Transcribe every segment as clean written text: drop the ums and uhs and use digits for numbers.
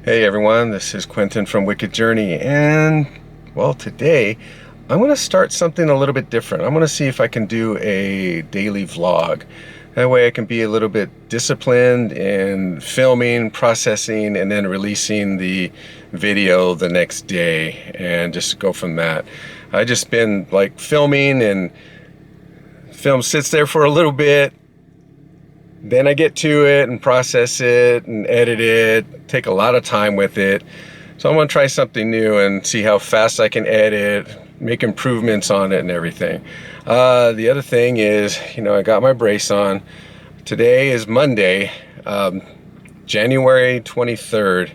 Hey everyone, this is Quentin from Wicked Journey, and well, today I'm going to start something a little bit different. I'm going to see if I can do a daily vlog. That way I can be a little bit disciplined in filming, processing, and then releasing the video the next day and just go from that. I just been like filming, and film sits there for a little bit. Then I get to it and process it and edit it, take a lot of time with it. So I'm gonna try something new and see how fast I can edit, make improvements on it and everything. The other thing is, I got my brace on. Today is Monday, January 23rd,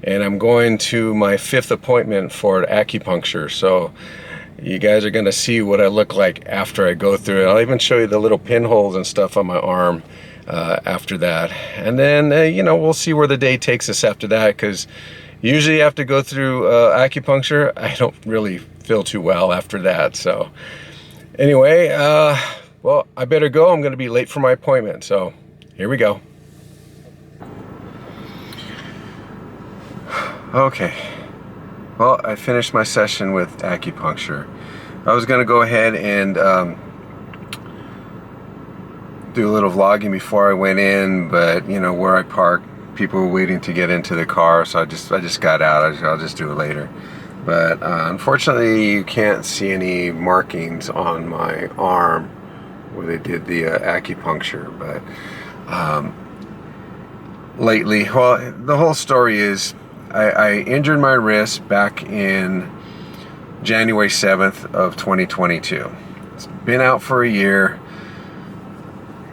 and I'm going to my 5th appointment for acupuncture. So you guys are gonna see what I look like after I go through it. I'll even show you the little pinholes and stuff on my arm after that. And then, we'll see where the day takes us after that, because usually I have to go through acupuncture. I don't really feel too well after that. So anyway, well, I better go. I'm going to be late for my appointment. So here we go. Okay. Well, I finished my session with acupuncture. I was going to go ahead and do a little vlogging before I went in, but where I parked, people were waiting to get into the car, so I just got out. I'll just do it later. But unfortunately, you can't see any markings on my arm where they did the acupuncture. But lately, well, the whole story is I injured my wrist back in January 7th of 2022. It's been out for a year.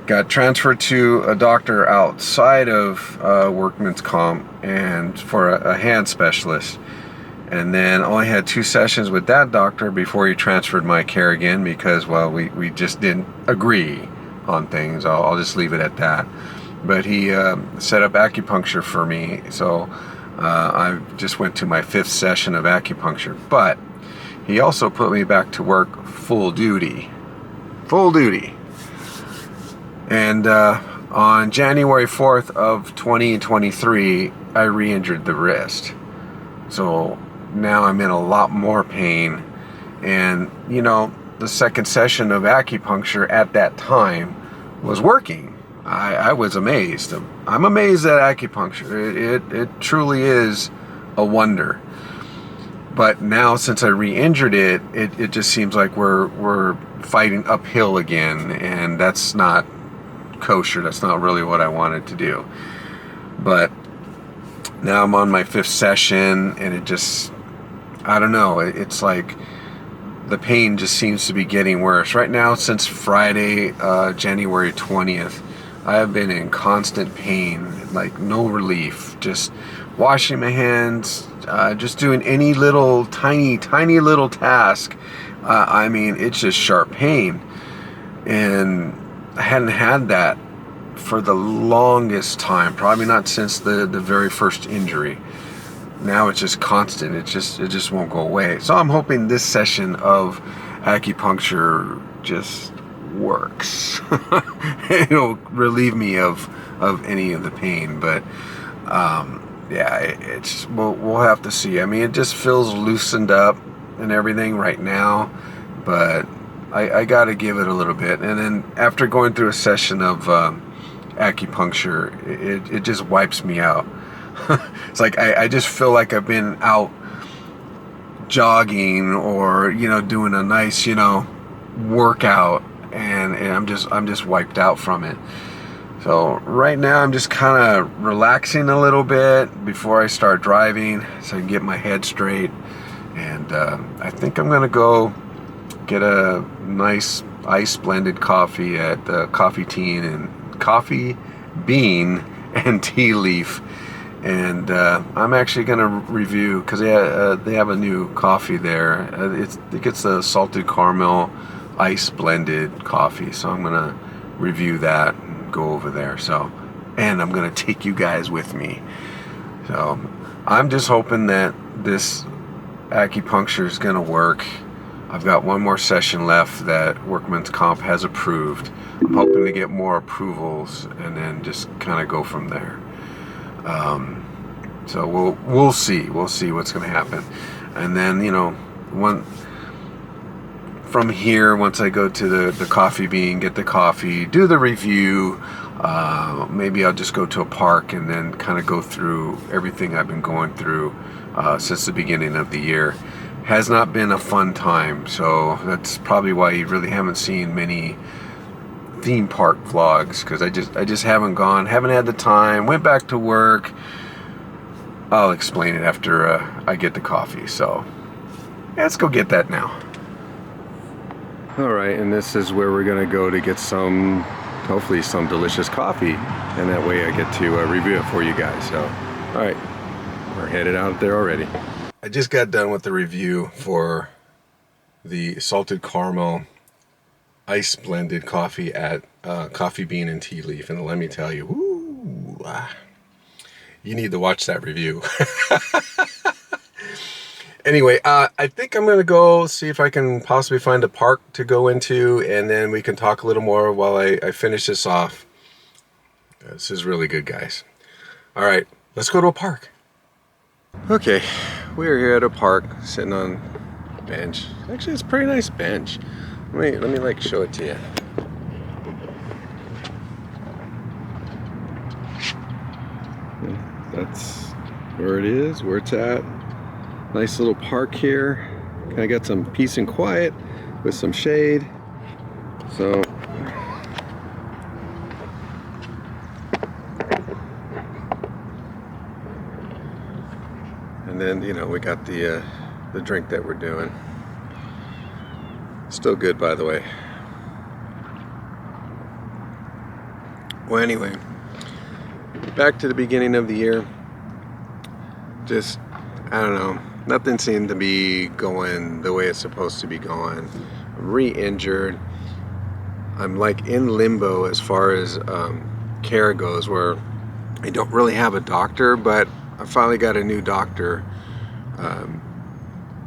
Got transferred to a doctor outside of Workman's Comp and for a hand specialist, and then only had 2 sessions with that doctor before he transferred my care again, because we just didn't agree on things. I'll just leave it at that. But he set up acupuncture for me, so I just went to my 5th session of acupuncture. But he also put me back to work full duty. And on January 4th of 2023, I re-injured the wrist. So now I'm in a lot more pain. And, the second session of acupuncture at that time was working. I was amazed. I'm amazed at acupuncture. It truly is a wonder. But now, since I re-injured it, it just seems like we're fighting uphill again, and that's not kosher. That's not really what I wanted to do. But now I'm on my 5th session, and it just, I don't know, it's like the pain just seems to be getting worse. Right now, since Friday, January 20th, I have been in constant pain, like no relief, just washing my hands, just doing any little tiny little task. It's just sharp pain. And I hadn't had that for the longest time, probably not since the very first injury. Now it's just constant. It just won't go away. So I'm hoping this session of acupuncture just works. It'll relieve me of any of the pain. But we'll have to see. It just feels loosened up and everything right now, but I got to give it a little bit. And then after going through a session of acupuncture, it just wipes me out. It's like I just feel like I've been out jogging or doing a nice workout, and I'm just wiped out from it. So right now I'm just kind of relaxing a little bit before I start driving, so I can get my head straight. And I think I'm gonna go get a nice ice blended coffee at Coffee Bean and Tea Leaf, and I'm actually gonna review, because they have a new coffee there. I think it's a salted caramel ice blended coffee, so I'm gonna review that and go over there. So, and I'm gonna take you guys with me. So I'm just hoping that this acupuncture is gonna work. I've got one more session left that Workman's Comp has approved. I'm hoping to get more approvals and then just kind of go from there. So we'll see what's going to happen. And then, you know, from here, once I go to the Coffee Bean, get the coffee, do the review, maybe I'll just go to a park and then kind of go through everything I've been going through since the beginning of the year. Has not been a fun time, so that's probably why you really haven't seen many theme park vlogs, because I just haven't had the time. Went back to work. I'll explain it after I get the coffee. So yeah, let's go get that now. All right, and this is where we're gonna go to get hopefully some delicious coffee, and that way I get to review it for you guys. So all right, we're headed out there already. I just got done with the review for the salted caramel ice blended coffee at Coffee Bean and Tea Leaf, and let me tell you, you need to watch that review. Anyway, I think I'm gonna go see if I can possibly find a park to go into, and then we can talk a little more while I finish this off. This is really good, guys. All right, let's go to a park. Okay, we're here at a park, sitting on a bench. Actually, it's a pretty nice bench. Let me like show it to you. That's where it is, where it's at. Nice little park here. Kind of got some peace and quiet with some shade. So and then, you know, we got the drink that we're doing. Still good, by the way. Well, anyway, back to the beginning of the year. Just, I don't know, nothing seemed to be going the way it's supposed to be going. I'm re-injured. I'm like in limbo as far as care goes, where I don't really have a doctor, but I finally got a new doctor.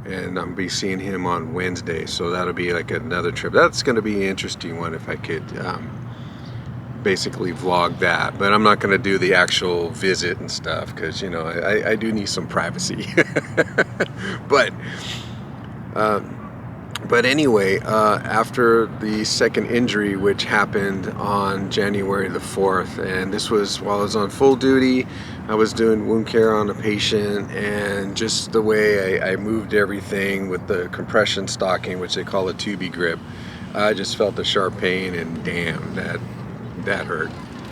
And I'm be seeing him on Wednesday, so that'll be like another trip. That's going to be an interesting one if I could basically vlog that, but I'm not going to do the actual visit and stuff, because, you know, I do need some privacy. But anyway, after the second injury, which happened on January the 4th, and this was while I was on full duty, I was doing wound care on a patient, and just the way I moved everything with the compression stocking, which they call a Tubi grip, I just felt a sharp pain, and damn, that hurt.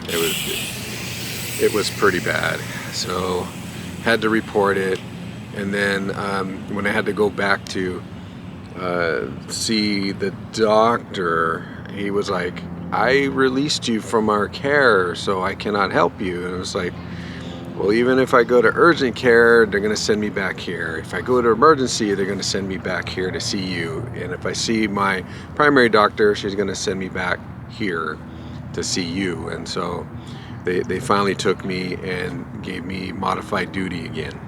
It was pretty bad. So had to report it, and then when I had to go back to see the doctor, he was like, I released you from our care, so I cannot help you. And it was like, well, even if I go to urgent care, they're going to send me back here. If I go to emergency, they're going to send me back here to see you. And if I see my primary doctor, she's going to send me back here to see you. And so they finally took me and gave me modified duty again.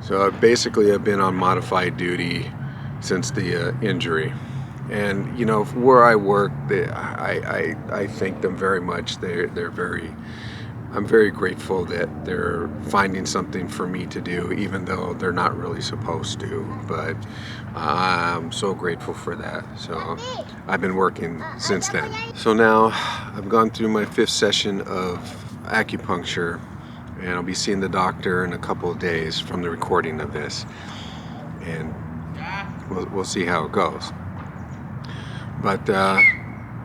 So basically I've been on modified duty since the injury. And, you know, where I work, I thank them very much. I'm very grateful that they're finding something for me to do, even though they're not really supposed to. But I'm so grateful for that. So I've been working since then. So now I've gone through my 5th session of acupuncture, and I'll be seeing the doctor in a couple of days from the recording of this. And we'll see how it goes. But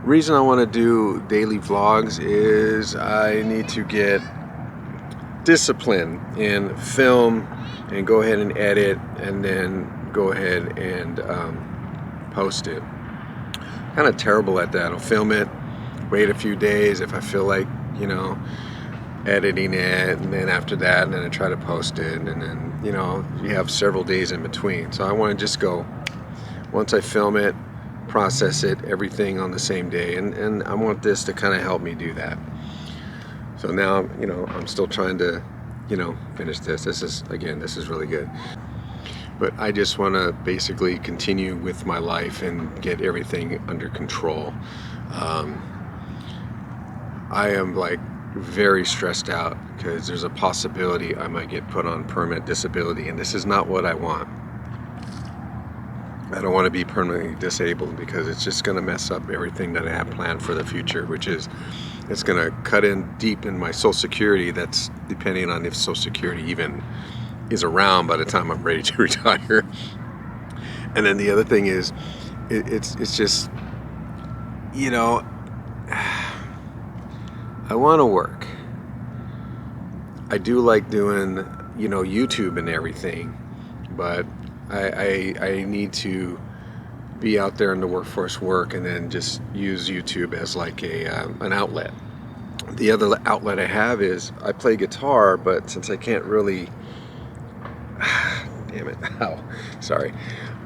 reason I want to do daily vlogs is I need to get discipline in film and go ahead and edit, and then go ahead and post it. Kind of terrible at that. I'll film it, wait a few days if I feel like, you know, editing it, and then after that, and then I try to post it, and then, you know, you have several days in between. So I want to just go, once I film it, process it, everything on the same day, and I want this to kind of help me do that. So now, you know, I'm still trying to, you know, finish this. This is really good. But I just want to basically continue with my life and get everything under control. I am like very stressed out because there's a possibility I might get put on permanent disability, and this is not what I want. I don't want to be permanently disabled because it's just going to mess up everything that I have planned for the future, which is it's going to cut in deep in my Social Security. That's depending on if Social Security even is around by the time I'm ready to retire. And then the other thing is, it's just, you know, I want to work. I do like doing, you know, YouTube and everything, but I need to be out there in the workforce work and then just use YouTube as like an outlet. The other outlet I have is I play guitar, but since I can't really, damn it, ow, sorry,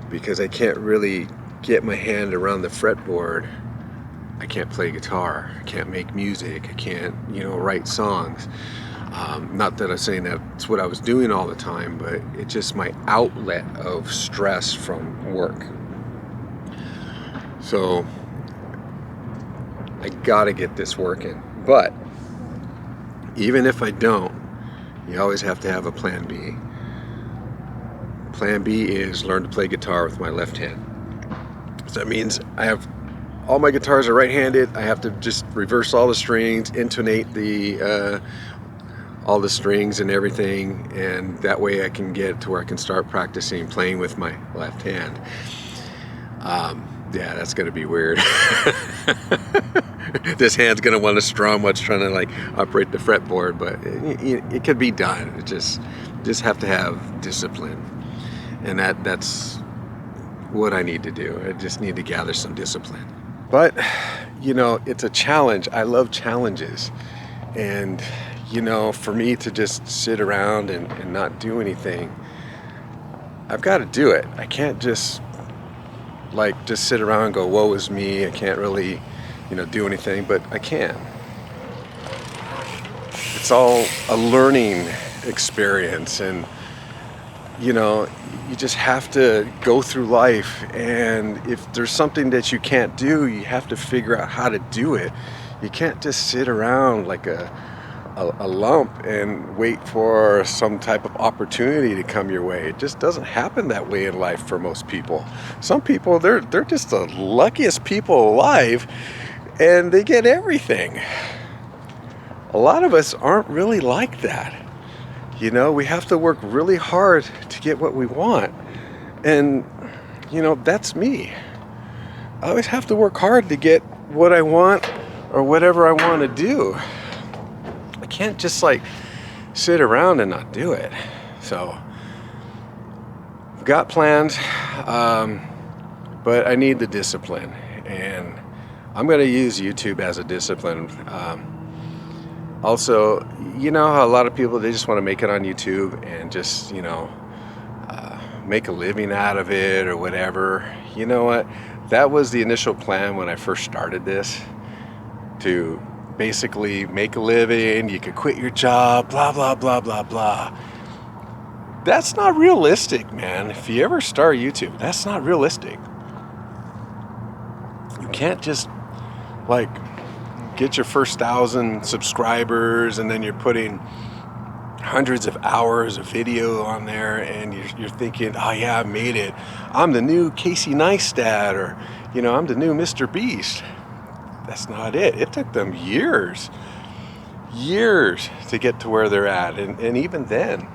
because I can't really get my hand around the fretboard, I can't play guitar, I can't make music, I can't, you know, write songs. Not that I'm saying that's what I was doing all the time, but it's just my outlet of stress from work. So I gotta get this working. But even if I don't, you always have to have a plan B. Plan B is learn to play guitar with my left hand. So that means I have all my guitars are right-handed. I have to just reverse all the strings, intonate the all the strings and everything, and that way I can get to where I can start practicing playing with my left hand. Yeah, that's gonna be weird. This hand's gonna want to strum what's trying to like operate the fretboard, but it can be done. It just have to have discipline, and that's what I need to do. I just need to gather some discipline. But you know, it's a challenge. I love challenges, and you know, for me to just sit around and not do anything, I've got to do it. I can't just sit around and go, woe is me, I can't really, you know, do anything, but I can. It's all a learning experience, and you know, you just have to go through life, and if there's something that you can't do, you have to figure out how to do it. You can't just sit around like a lump and wait for some type of opportunity to come your way. It just doesn't happen that way in life for most people. Some people, they're just the luckiest people alive, and they get everything. A lot of us aren't really like that. You know, we have to work really hard to get what we want. And, you know, that's me. I always have to work hard to get what I want or whatever I want to do. I can't just like sit around and not do it. So I've got plans, but I need the discipline, and I'm going to use YouTube as a discipline. Also, you know how a lot of people, they just want to make it on YouTube and just, you know, make a living out of it or whatever. You know what? That was the initial plan when I first started this, to basically make a living. You could quit your job, blah, blah, blah, blah, blah. That's not realistic, man. If you ever start YouTube, that's not realistic. You can't just like get your first 1,000 subscribers and then you're putting hundreds of hours of video on there and you're thinking, oh yeah, I made it. I'm the new Casey Neistat, or, you know, I'm the new Mr. Beast. That's not it. It took them years to get to where they're at. And even then,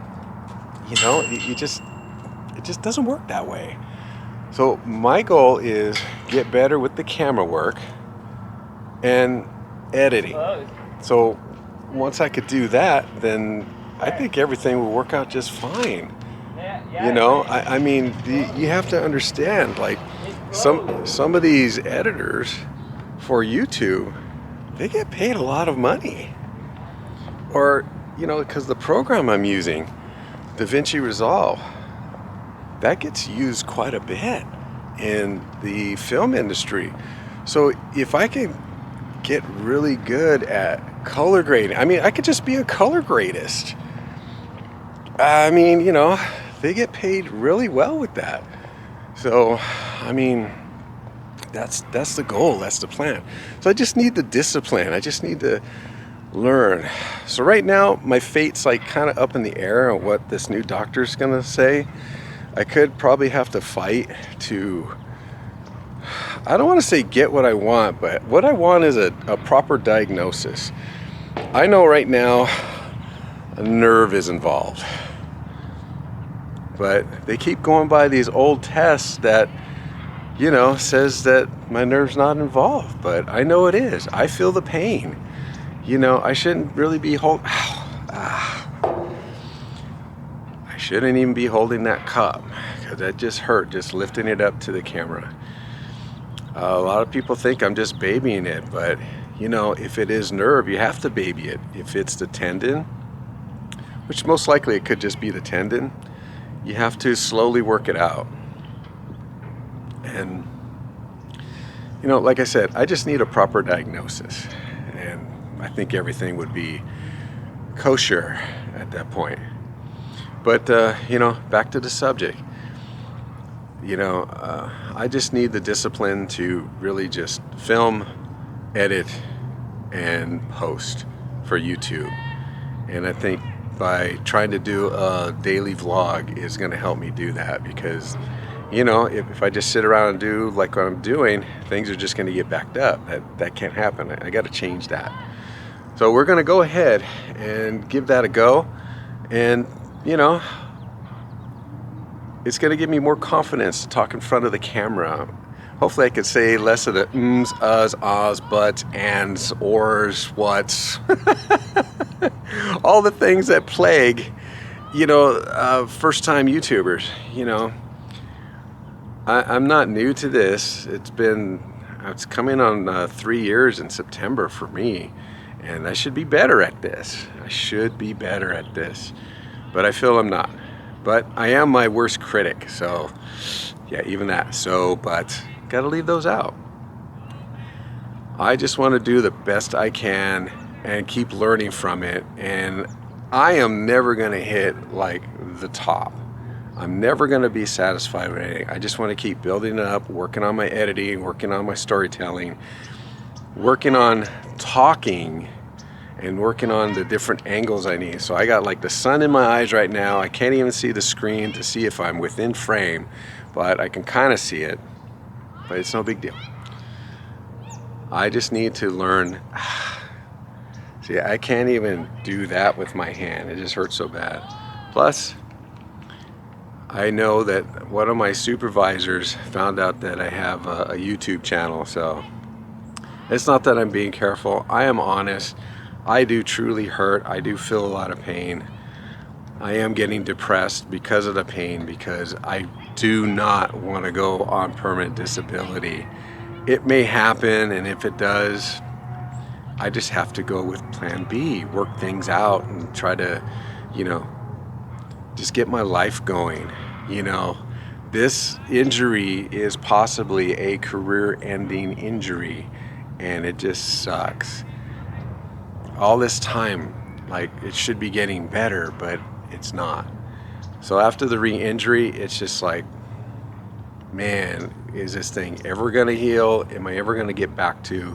you know, it just doesn't work that way. So my goal is get better with the camera work and editing. So once I could do that, then I think everything will work out just fine. You know, I mean, you have to understand, like, some of these editors for YouTube, they get paid a lot of money. Or, you know, because the program I'm using, DaVinci Resolve, that gets used quite a bit in the film industry. So if I can get really good at color grading, I mean, I could just be a color gradist. I mean, you know, they get paid really well with that. So, I mean, that's the goal, that's the plan. So I just need the discipline. I just need to learn. So right now, my fate's like kind of up in the air on what this new doctor's gonna say. I could probably have to fight to, I don't want to say get what I want, but what I want is a proper diagnosis. I know right now a nerve is involved, but they keep going by these old tests that, you know, says that my nerve's not involved, but I know it is. I feel the pain. You know, I shouldn't really be I shouldn't even be holding that cup, because that just hurt, just lifting it up to the camera. A lot of people think I'm just babying it, but you know, if it is nerve, you have to baby it. If it's the tendon, which most likely it could just be the tendon, you have to slowly work it out. And you know, like I said, I just need a proper diagnosis, and I think everything would be kosher at that point. But you know, back to the subject. You know, I just need the discipline to really just film, edit, and post for YouTube. And I think by trying to do a daily vlog is going to help me do that, because you know, if I just sit around and do like what I'm doing, things are just going to get backed up. That can't happen. I got to change that. So we're going to go ahead and give that a go. And you know, it's going to give me more confidence to talk in front of the camera. Hopefully I could say less of the ums, uhs, ahs, buts, ands, ors, whats. All the things that plague, you know, first-time YouTubers. You know, I'm not new to this. It's coming on 3 years in September for me. And I should be better at this. But I feel I'm not. But I am my worst critic, so yeah, even that. So, but gotta leave those out. I just want to do the best I can and keep learning from it. And I am never gonna hit like the top. I'm never gonna be satisfied with anything. I just want to keep building it up, working on my editing, working on my storytelling, working on talking, and working on the different angles I need. So I got like the sun in my eyes right now. I can't even see the screen to see if I'm within frame, but I can kind of see it, but it's no big deal. I just need to learn. See, I can't even do that with my hand. It just hurts so bad. Plus, I know that one of my supervisors found out that I have a YouTube channel, so it's not that I'm being careful. I am honest. I do truly hurt. I do feel a lot of pain. I am getting depressed because of the pain, because I do not want to go on permanent disability. It may happen, and if it does, I just have to go with plan B, work things out and try to, you know, just get my life going. You know, this injury is possibly a career-ending injury, and it just sucks. All this time, like, it should be getting better, but it's not. So after the re-injury, it's just like, man, is this thing ever gonna heal? Am I ever gonna get back to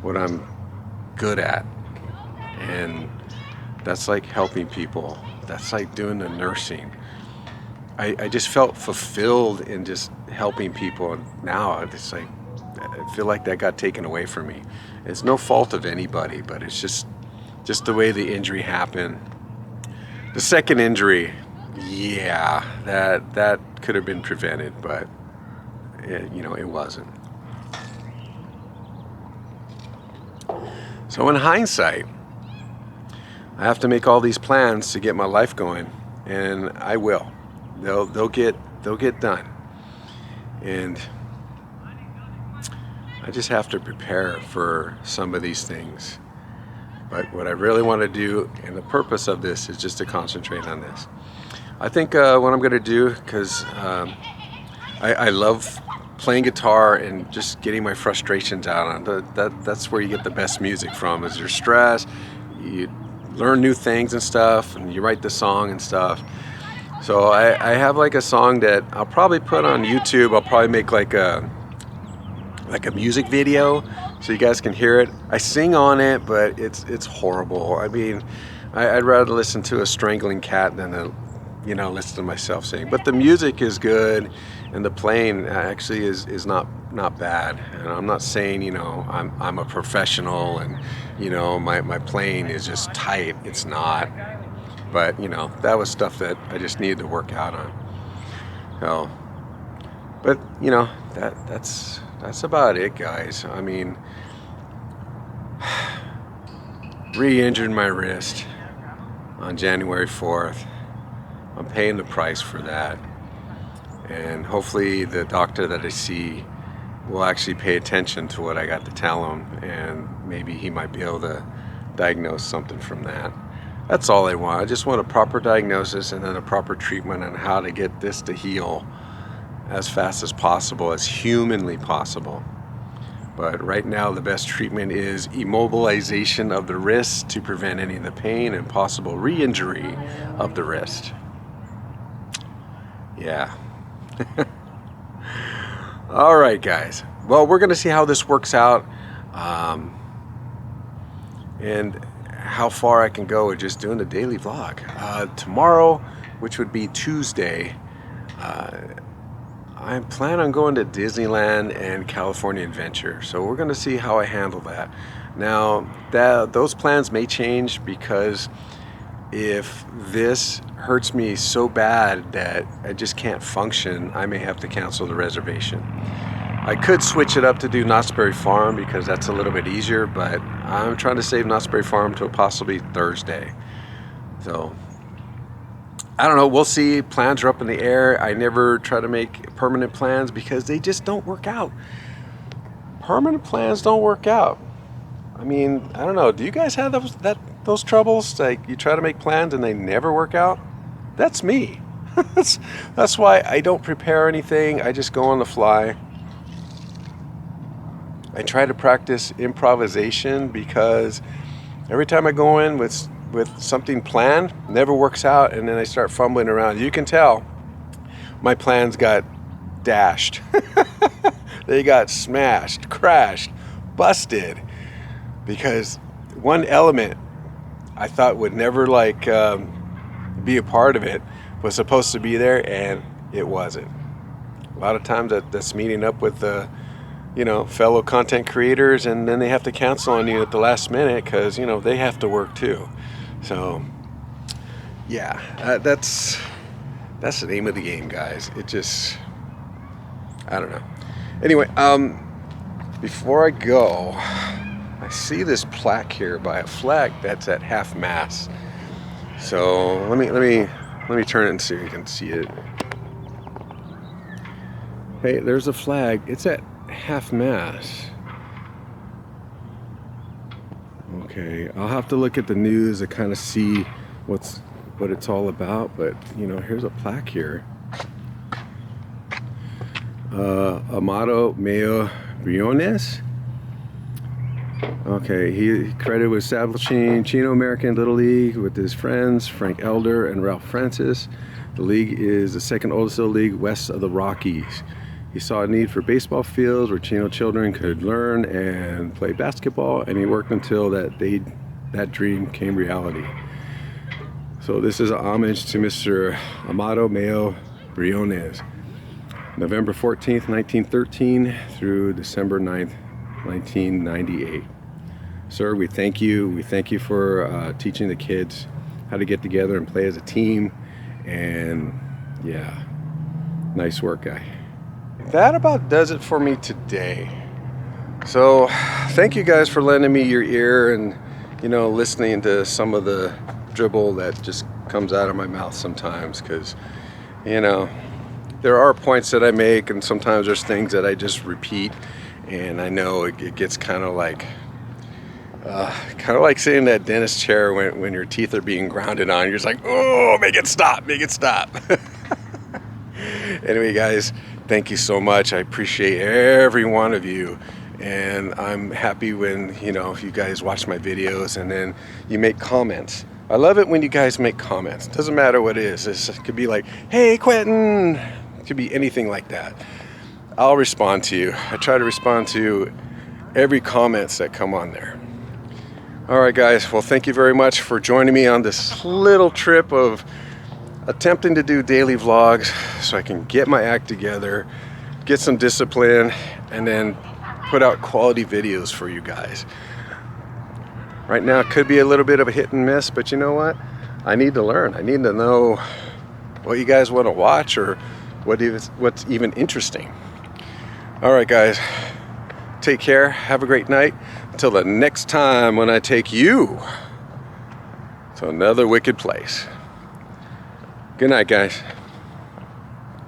what I'm good at? And that's like helping people. That's like doing the nursing. I just felt fulfilled in just helping people, and now it's like, I feel like that got taken away from me. It's no fault of anybody, but it's just the way the injury happened. The second injury, yeah, that could have been prevented, but you know, it wasn't. So in hindsight, I have to make all these plans to get my life going, and I will. They'll get done, and I just have to prepare for some of these things. But what I really want to do, and the purpose of this, is just to concentrate on this. I think what I'm going to do, because I love playing guitar and just getting my frustrations out on. That's where you get the best music from, is your stress. You learn new things and stuff, and you write the song and stuff. So I have like a song that I'll probably put on YouTube. I'll probably make like a music video so you guys can hear it. I sing on it, but it's horrible. I mean, I'd rather listen to a strangling cat than listen to myself sing. But the music is good, and the playing actually is not bad. And I'm not saying I'm a professional and my playing is just tight. It's not. But that was stuff that I just needed to work out on. So, but that's about it, guys. I mean, re-injured my wrist on January 4th. I'm paying the price for that, and hopefully the doctor that I see will actually pay attention to what I got to tell him, and maybe he might be able to diagnose something from that. That's all I want. I just want a proper diagnosis and then a proper treatment on how to get this to heal as fast as possible, as humanly possible. But right now the best treatment is immobilization of the wrist to prevent any of the pain and possible re-injury of the wrist. Yeah. All right, guys. Well, we're going to see how this works out, and how far I can go with just doing a daily vlog. Tomorrow, which would be Tuesday, I plan on going to Disneyland and California Adventure. So we're going to see how I handle that. Now, those plans may change, because if this hurts me so bad that I just can't function, I may have to cancel the reservation. I could switch it up to do Knott's Berry Farm, because that's a little bit easier, but I'm trying to save Knott's Berry Farm to possibly Thursday. So I don't know, we'll see. Plans are up in the air. I never try to make permanent plans because they just don't work out. Permanent plans don't work out. I mean, I don't know, do you guys have those troubles? Like, you try to make plans and they never work out? That's me. That's why I don't prepare anything. I just go on the fly. I try to practice improvisation, because every time I go in with something planned, it never works out, and then I start fumbling around. You can tell my plans got dashed. They got smashed, crashed, busted, because one element I thought would never be a part of it was supposed to be there, and it wasn't. A lot of times that's meeting up with fellow content creators, and then they have to cancel on you at the last minute because they have to work too. So yeah, that's the name of the game, guys. It just, I don't know. Anyway, before I go, I see this plaque here by a flag that's at half mast. So let me turn it and see if you can see it. Hey, there's a flag. It's at half mast. Okay, I'll have to look at the news to kind of see what it's all about, but here's a plaque here. Amado Meo Briones. Okay, he credited with establishing Chino American Little League with his friends Frank Elder and Ralph Francis. The league is the second oldest little league west of the Rockies. He saw a need for baseball fields where Chino children could learn and play basketball, and he worked until that dream came reality. So this is a homage to Mr. Amado Meo Briones. November 14th, 1913 through December 9th, 1998. Sir, we thank you. We thank you for teaching the kids how to get together and play as a team. And yeah, nice work, guy. That about does it for me today. So thank you guys for lending me your ear and listening to some of the dribble that just comes out of my mouth sometimes, because there are points that I make, and sometimes there's things that I just repeat, and I know it gets kind of like sitting in that dentist chair when your teeth are being grounded on. You're just like, oh, make it stop. Anyway, guys, thank you so much. I appreciate every one of you, and I'm happy when you guys watch my videos and then you make comments. I love it when you guys make comments. Doesn't matter what it is. It could be like, hey, Quentin. It could be anything like that. I'll respond to you. I try to respond to every comments that come on there. All right, guys. Well, thank you very much for joining me on this little trip of attempting to do daily vlogs so I can get my act together, get some discipline, and then put out quality videos for you guys. Right now it could be a little bit of a hit and miss, but you know what? I need to learn. I need to know what you guys want to watch or what's even interesting. All right, guys. Take care. Have a great night. Until the next time when I take you to another wicked place. Good night, guys.